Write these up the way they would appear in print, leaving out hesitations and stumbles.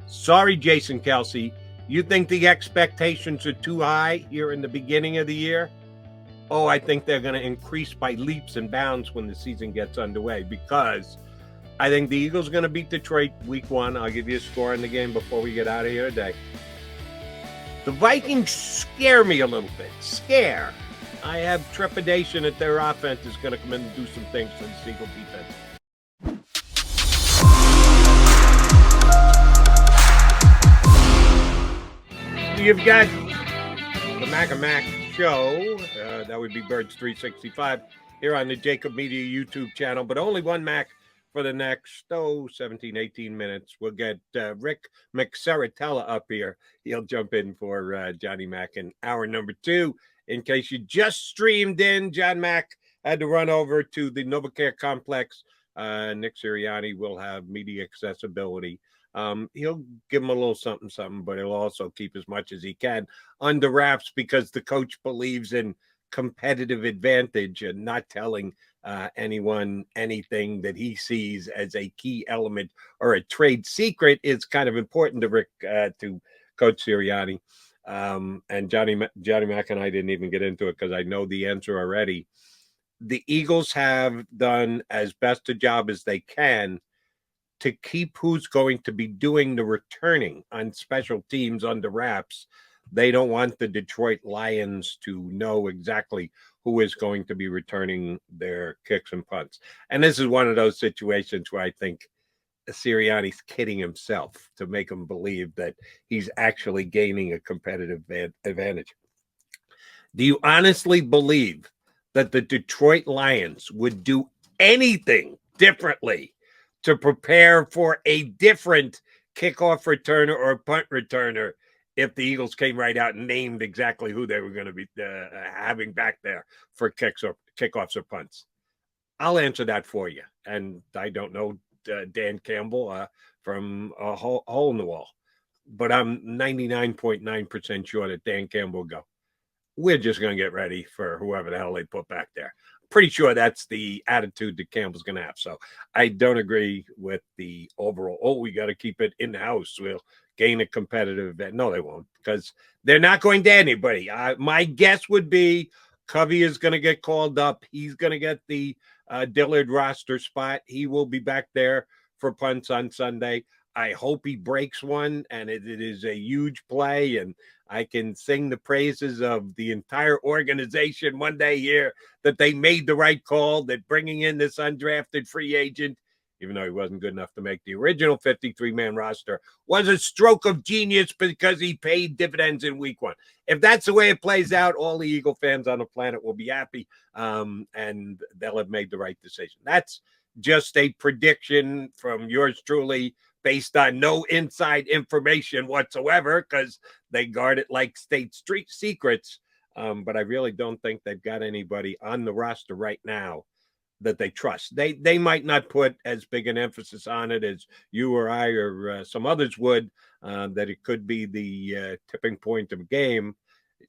Sorry, Jason Kelsey. You think the expectations are too high here in the beginning of the year? Oh, I think they're going to increase by leaps and bounds when the season gets underway, because I think the Eagles are going to beat Detroit week 1. I'll give you a score in the game before we get out of here today. The Vikings scare me a little bit. Scare. I have trepidation that their offense is going to come in and do some things to the Eagle defense. You've got the Mac and Mac show. That would be Birds 365 here on the JAKIB Media YouTube channel, but only one Mac for the next 17, 18 minutes. We'll get Rick McSaratella up here. He'll jump in for Johnny Mac in hour number 2. In case you just streamed in, John Mac had to run over to the NovaCare complex. Nick Sirianni will have media accessibility. He'll give him a little something, but he'll also keep as much as he can under wraps, because the coach believes in competitive advantage and not telling anyone anything that he sees as a key element or a trade secret is kind of important to Rick, to Coach Sirianni. And Johnny Mac and I didn't even get into it because I know the answer already. The Eagles have done as best a job as they can to keep who's going to be doing the returning on special teams under wraps. They don't want the Detroit Lions to know exactly who is going to be returning their kicks and punts. And this is one of those situations where I think Sirianni's kidding himself to make him believe that he's actually gaining a competitive advantage. Do you honestly believe that the Detroit Lions would do anything differently to prepare for a different kickoff returner or punt returner if the Eagles came right out and named exactly who they were going to be having back there for kickoffs or punts? I'll answer that for you. And I don't know Dan Campbell from a hole in the wall, but I'm 99.9% sure that Dan Campbell will go, we're just going to get ready for whoever the hell they put back there. Pretty sure that's the attitude that Campbell's going to have. So I don't agree with the overall, we got to keep it in-house. We'll gain a competitive event. No, they won't, because they're not going to anybody. My guess would be Covey is going to get called up. He's going to get the Dillard roster spot. He will be back there for punts on Sunday. I hope he breaks one, and it is a huge play, and I can sing the praises of the entire organization one day here that they made the right call, that bringing in this undrafted free agent, even though he wasn't good enough to make the original 53-man roster, was a stroke of genius because he paid dividends in week 1. If that's the way it plays out, all the Eagle fans on the planet will be happy, and they'll have made the right decision. That's just a prediction from yours truly, based on no inside information whatsoever, because they guard it like state street secrets. But I really don't think they've got anybody on the roster right now that they trust. They might not put as big an emphasis on it as you or I or some others would, that it could be the tipping point of a game.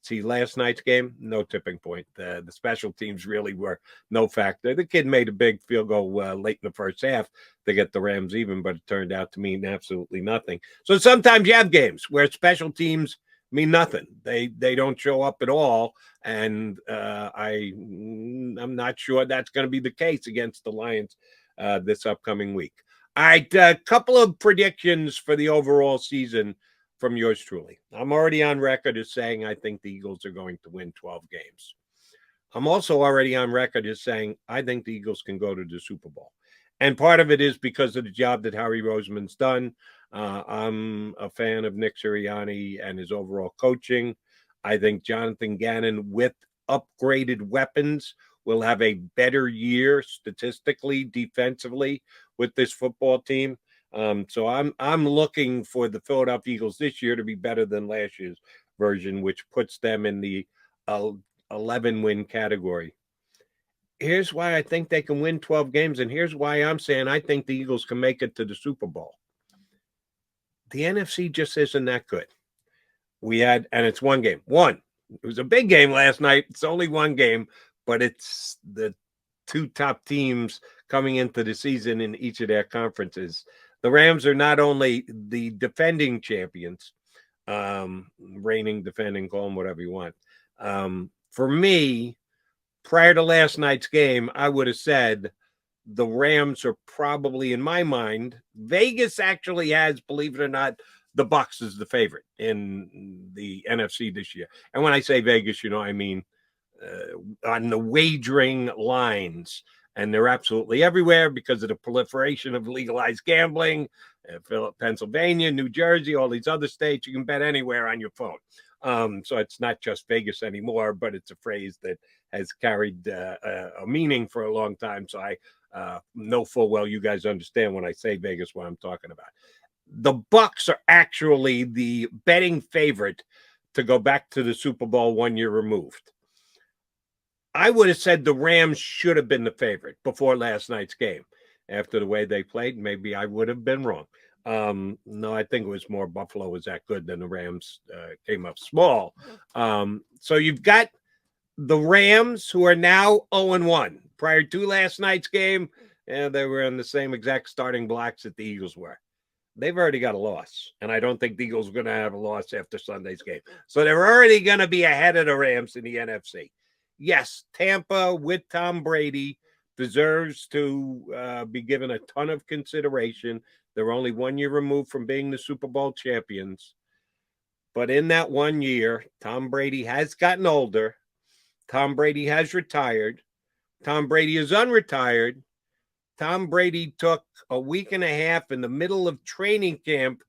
See, last night's game, no tipping point. The special teams really were no factor. The kid made a big field goal late in the first half to get the Rams even, but it turned out to mean absolutely nothing. So sometimes you have games where special teams mean nothing. They don't show up at all, and I'm not sure that's going to be the case against the Lions this upcoming week. All right, a couple of predictions for the overall season from yours truly. I'm already on record as saying I think the Eagles are going to win 12 games. I'm also already on record as saying I think the Eagles can go to the Super Bowl. And part of it is because of the job that Harry Roseman's done. I'm a fan of Nick Sirianni and his overall coaching. I think Jonathan Gannon, with upgraded weapons, will have a better year statistically, defensively with this football team. So I'm looking for the Philadelphia Eagles this year to be better than last year's version, which puts them in the 11-win category. Here's why I think they can win 12 games, and here's why I'm saying I think the Eagles can make it to the Super Bowl. The NFC just isn't that good. And it's one game. It was a big game last night. It's only one game, but it's the two top teams coming into the season in each of their conferences The Rams are not only the defending champions, reigning, defending, call them whatever you want. For me, prior to last night's game, I would have said the Rams are probably, in my mind, Vegas actually has, believe it or not, the Bucs is the favorite in the NFC this year. And when I say Vegas, I mean on the wagering lines. And they're absolutely everywhere because of the proliferation of legalized gambling. Pennsylvania, New Jersey, all these other states, you can bet anywhere on your phone. So it's not just Vegas anymore, but it's a phrase that has carried a meaning for a long time. So I know full well you guys understand when I say Vegas what I'm talking about. The Bucs are actually the betting favorite to go back to the Super Bowl 1 year removed. I would have said the Rams should have been the favorite before last night's game. After the way they played, maybe I would have been wrong. No, I think it was more Buffalo was that good than the Rams came up small. So you've got the Rams, who are now 0-1. Prior to last night's game, they were in the same exact starting blocks that the Eagles were. They've already got a loss, and I don't think the Eagles are going to have a loss after Sunday's game. So they're already going to be ahead of the Rams in the NFC. Yes, Tampa with Tom Brady deserves to be given a ton of consideration. They're only 1 year removed from being the Super Bowl champions. But in that 1 year, Tom Brady has gotten older. Tom Brady has retired. Tom Brady is unretired. Tom Brady took a week and a half in the middle of training camp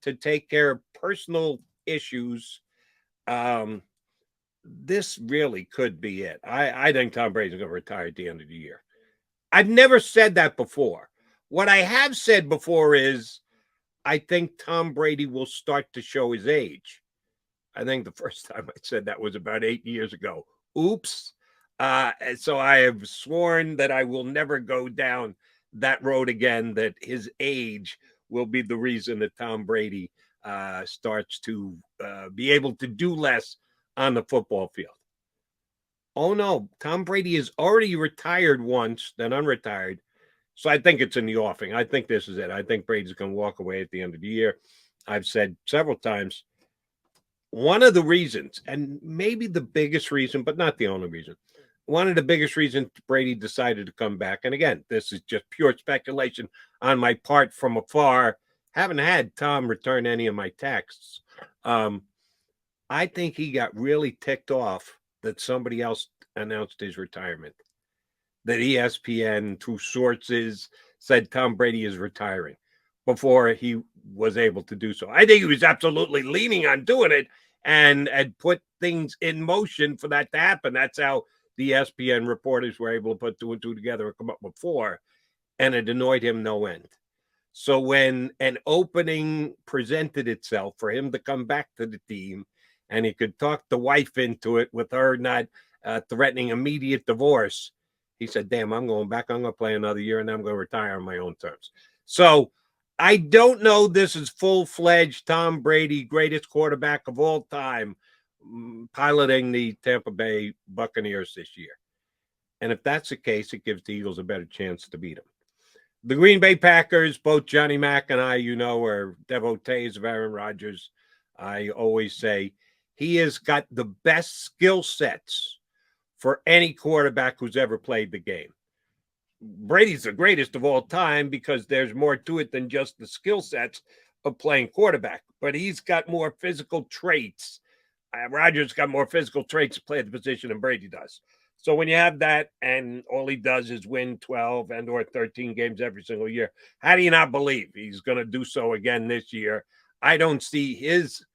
to take care of personal issues. This really could be it. I think Tom Brady's going to retire at the end of the year. I've never said that before. What I have said before is I think Tom Brady will start to show his age. I think the first time I said that was about 8 years ago. Oops. So I have sworn that I will never go down that road again, that his age will be the reason that Tom Brady starts to be able to do less on the football field. Oh, no. Tom Brady is already retired once, then unretired. So I think it's in the offing. I think this is it. I think Brady's going to walk away at the end of the year. I've said several times, one of the reasons, and maybe the biggest reason, but not the only reason, one of the biggest reasons Brady decided to come back, and again, this is just pure speculation on my part from afar, haven't had Tom return any of my texts. I think he got really ticked off that somebody else announced his retirement, that ESPN, through sources, said Tom Brady is retiring before he was able to do so. I think he was absolutely leaning on doing it and had put things in motion for that to happen. That's how the ESPN reporters were able to put 2 and 2 together and come up with 4, and it annoyed him no end. So when an opening presented itself for him to come back to the team, and he could talk the wife into it with her not threatening immediate divorce, he said, damn, I'm going back. I'm going to play another year, and I'm going to retire on my own terms. So I don't know this is full-fledged Tom Brady, greatest quarterback of all time, piloting the Tampa Bay Buccaneers this year. And if that's the case, it gives the Eagles a better chance to beat them. The Green Bay Packers, both Johnny Mac and I, are devotees of Aaron Rodgers. I always say he has got the best skill sets for any quarterback who's ever played the game. Brady's the greatest of all time because there's more to it than just the skill sets of playing quarterback. But he's got more physical traits. Rodgers got more physical traits to play the position than Brady does. So when you have that and all he does is win 12 and or 13 games every single year, how do you not believe he's going to do so again this year? I don't see his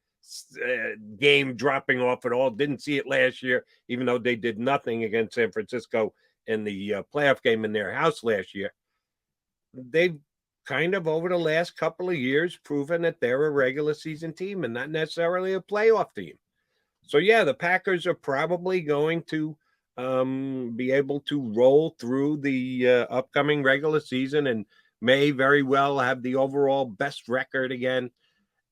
game dropping off at all. Didn't see it last year, even though they did nothing against San Francisco in the playoff game in their house last year. They've kind of over the last couple of years proven that they're a regular season team and not necessarily a playoff team. So, yeah, the Packers are probably going to be able to roll through the upcoming regular season and may very well have the overall best record again.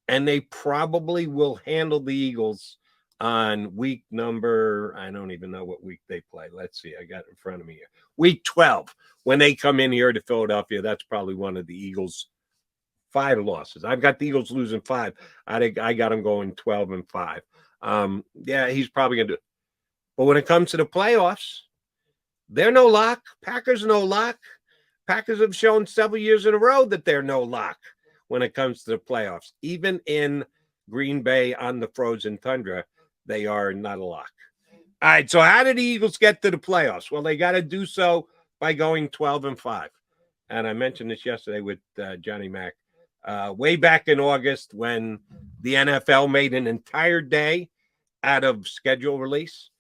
And they probably will handle the Eagles on week number, I don't even know what week they play. Let's see. I got it in front of me here. Week 12. When they come in here to Philadelphia, that's probably one of the Eagles' 5 losses. I've got the Eagles losing 5. I got them going 12-5. Yeah, he's probably going to do it. But when it comes to the playoffs, they're no lock. Packers no lock. Packers have shown several years in a row that they're no lock when it comes to the playoffs. Even in Green Bay on the frozen tundra, they are not a lock. All right, so how did the Eagles get to the playoffs? Well, they got to do so by going 12-5. And I mentioned this yesterday with Johnny Mack. Way back in August when the NFL made an entire day out of schedule release.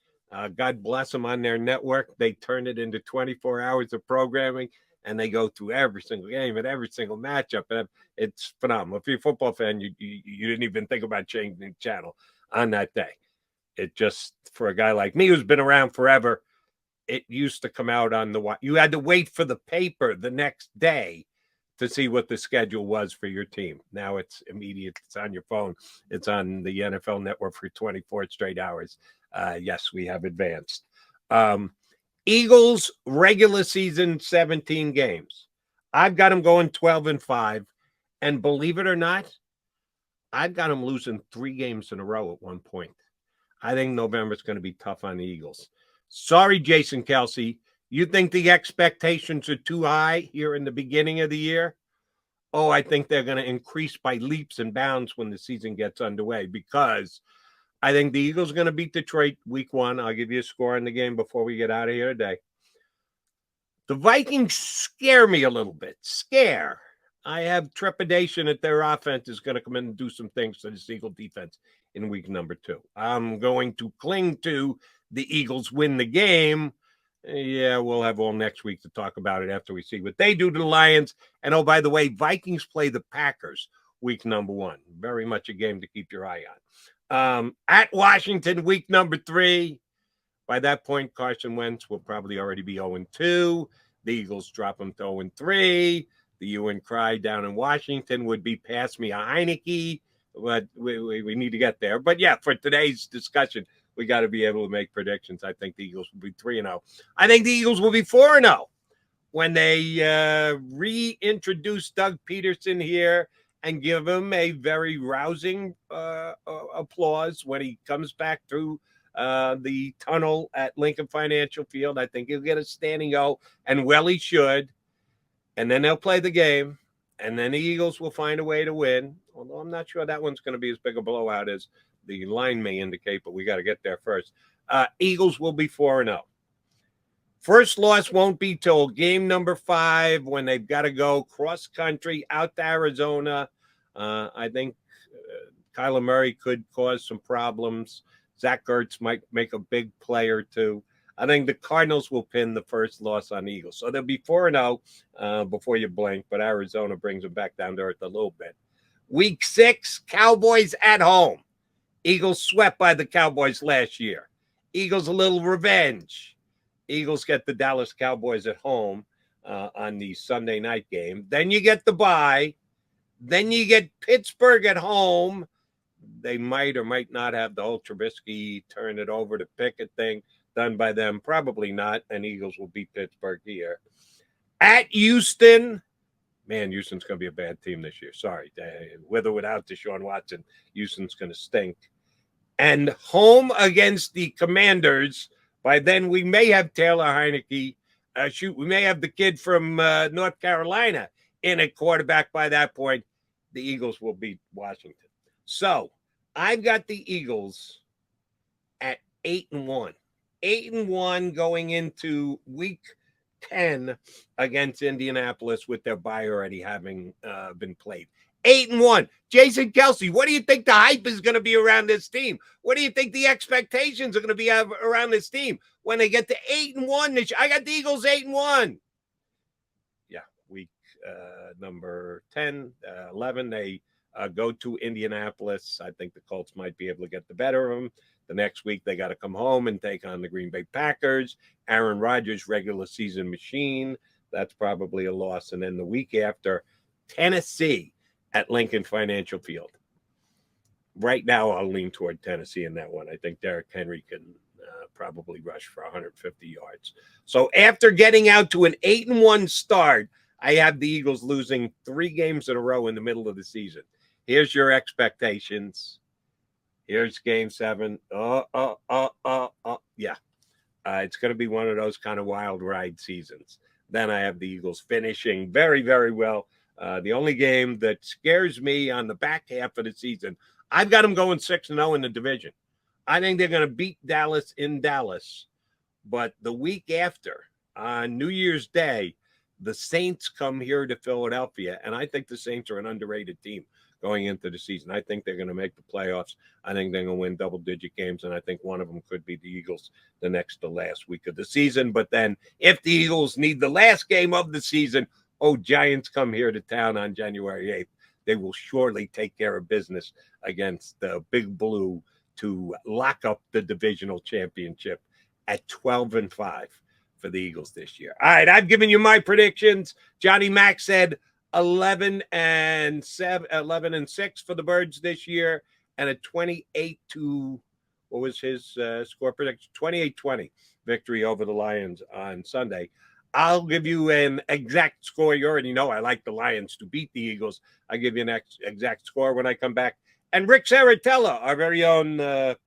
God bless them on their network. They turned it into 24 hours of programming, and they go through every single game and every single matchup. And it's phenomenal. If you're a football fan, you didn't even think about changing the channel on that day. It just, for a guy like me who's been around forever, it used to come out on the, you had to wait for the paper the next day to see what the schedule was for your team. Now it's immediate. It's on your phone. It's on the NFL network for 24 straight hours. Yes, we have advanced. Eagles regular season 17 games. I've got them going 12-5. And believe it or not, I've got them losing 3 games in a row at one point. I think November is going to be tough on the Eagles. Sorry, Jason Kelsey. You think the expectations are too high here in the beginning of the year? Oh, I think they're going to increase by leaps and bounds when the season gets underway, because I think the Eagles are going to beat Detroit week 1. I'll give you a score on the game before we get out of here today. The Vikings scare me a little bit. I have trepidation that their offense is going to come in and do some things to the Eagle defense in week number 2. I'm going to cling to the Eagles win the game. Yeah, we'll have all next week to talk about it after we see what they do to the Lions. And, oh, by the way, Vikings play the Packers week number 1. Very much a game to keep your eye on. At Washington, week number 3. By that point, Carson Wentz will probably already be 0-2. The Eagles drop him to 0-3. The hue and cry down in Washington would be pass me a Heineke, but we need to get there. But, yeah, for today's discussion, we got to be able to make predictions. I think the Eagles will be 3-0. I think the Eagles will be 4-0 when they reintroduce Doug Peterson here and give him a very rousing applause when he comes back through the tunnel at Lincoln Financial Field. I think he'll get a standing O, and well, he should. And then they'll play the game, and then the Eagles will find a way to win, although I'm not sure that one's going to be as big a blowout as the line may indicate, but we got to get there first. Eagles will be 4-0. First loss won't be till game number 5 when they've got to go cross country out to Arizona. I think Kyler Murray could cause some problems. Zach Ertz might make a big play or two. I think the Cardinals will pin the first loss on the Eagles. So they'll be 4-0 before you blink, but Arizona brings them back down to earth a little bit. Week 6, Cowboys at home. Eagles swept by the Cowboys last year. Eagles a little revenge. Eagles get the Dallas Cowboys at home on the Sunday night game. Then you get the bye. Then you get Pittsburgh at home. They might or might not have the whole Trubisky turn it over to Pickett thing done by them. Probably not. And Eagles will beat Pittsburgh here. At Houston. Man, Houston's going to be a bad team this year. Sorry. With or without Deshaun Watson, Houston's going to stink. And home against the Commanders. By then, we may have Taylor Heineke. We may have the kid from North Carolina in at quarterback by that point. The Eagles will beat Washington. So, I've got the Eagles at 8-1. 8-1 going into week 10 against Indianapolis with their bye already having been played. 8-1. Jason Kelsey, what do you think the hype is going to be around this team? What do you think the expectations are going to be around this team when they get to 8-1? I got the Eagles 8-1. Yeah, week number 10, 11, they go to Indianapolis. I think the Colts might be able to get the better of them. The next week, they got to come home and take on the Green Bay Packers. Aaron Rodgers, regular season machine. That's probably a loss. And then the week after, Tennessee at Lincoln Financial Field. Right now, I'll lean toward Tennessee in that one. I think Derrick Henry can probably rush for 150 yards. So after getting out to an 8-1 start, I have the Eagles losing 3 games in a row in the middle of the season. Here's your expectations. Here's game 7. Yeah. It's going to be one of those kind of wild ride seasons. Then I have the Eagles finishing very, very well. The only game that scares me on the back half of the season, I've got them going 6-0 in the division. I think they're going to beat Dallas in Dallas. But the week after, on New Year's Day, the Saints come here to Philadelphia, and I think the Saints are an underrated team going into the season. I think they're going to make the playoffs. I think they're going to win double-digit games, and I think one of them could be the Eagles the next to last week of the season. But then if the Eagles need the last game of the season, Giants come here to town on January 8th. They will surely take care of business against the Big Blue to lock up the divisional championship at 12-5 for the Eagles this year. All right, I've given you my predictions. Johnny Mac said 11-6 for the Birds this year, and a 28 to what was his score prediction? 28-20 victory over the Lions on Sunday. I'll give you an exact score. You already know I like the Lions to beat the Eagles. I'll give you an exact score when I come back. And Rick Saratella, our very own,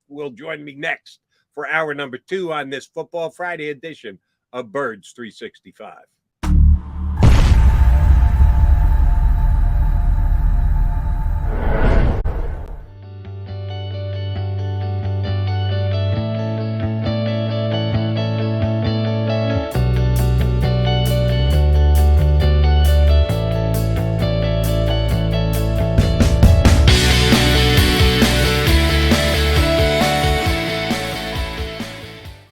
will join me next for hour number 2 on this Football Friday edition of Birds 365.